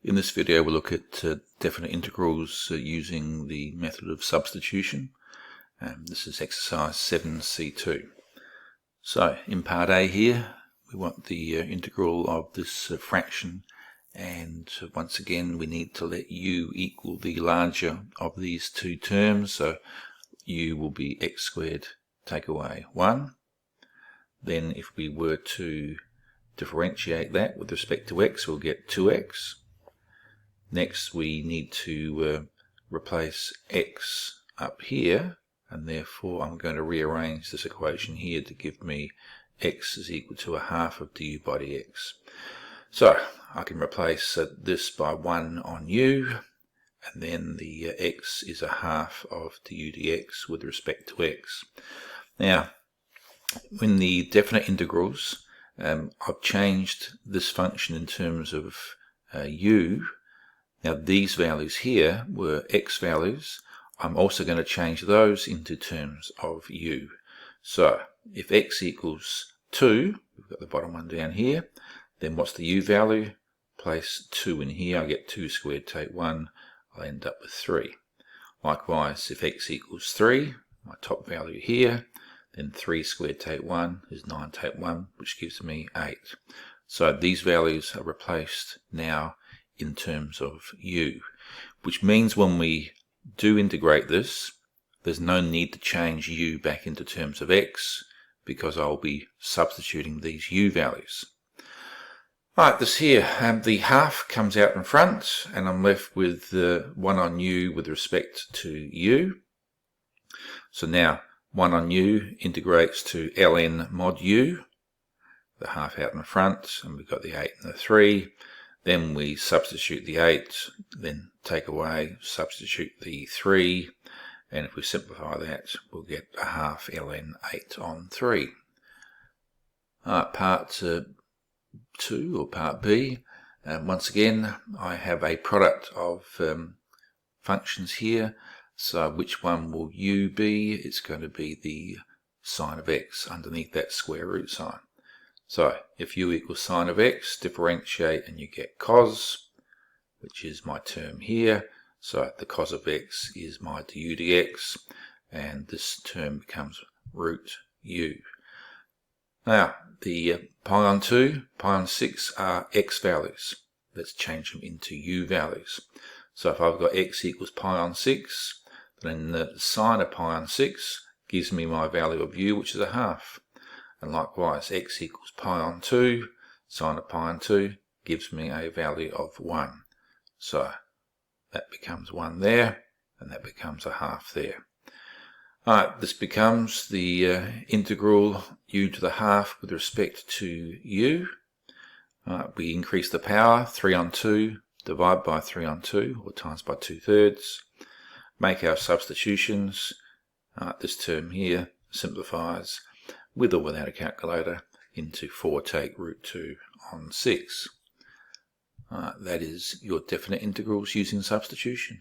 In this video we'll look at definite integrals using the method of substitution. This is exercise 7c2. So in part A here we want the integral of this fraction, and once again we need to let u equal the larger of these two terms, so u will be x squared take away 1. Then if we were to differentiate that with respect to x, we'll get 2x. Next we need to replace x up here, and therefore I'm going to rearrange this equation here to give me x is equal to a half of du by dx. So I can replace this by 1 on u, and then the x is a half of du dx with respect to x. Now in the definite integrals, I've changed this function in terms of u. Now these values here were x values. I'm also going to change those into terms of u. So if x equals 2, we've got the bottom one down here, then what's the u value? Place 2 in here, I get 2 squared take 1, I'll end up with 3. Likewise, if x equals 3, my top value here, then 3 squared take 1 is 9 take 1, which gives me 8. So these values are replaced now in terms of u, which means when we do integrate this, there's no need to change u back into terms of x, because I'll be substituting these u values. Alright, this here, the half comes out in front, and I'm left with 1 on u with respect to u. So now 1 on u integrates to ln mod u, the half out in front, and we've got the 8 and the 3. Then we substitute the 8, then take away, substitute the 3, and if we simplify that, we'll get a half ln 8 on 3. Part 2, or part B, once again I have a product of functions here, so which one will u be? It's going to be the sine of x underneath that square root sign. So if u equals sine of x, differentiate and you get cos, which is my term here. So the cos of x is my du dx, and this term becomes root u. Now the pi on 2, pi on 6 are x values. Let's change them into u values. So if I've got x equals pi on 6, then the sine of pi on 6 gives me my value of u, which is a half. And likewise, x equals pi on 2, sine of pi on 2 gives me a value of 1. So that becomes 1 there, and that becomes a half there. Alright, this becomes the integral u to the half with respect to u. We increase the power, 3 on 2, divide by 3 on 2, or times by 2/3. Make our substitutions. This term here simplifies with or without a calculator into 4 take root 2 on 6. That is your definite integrals using substitution.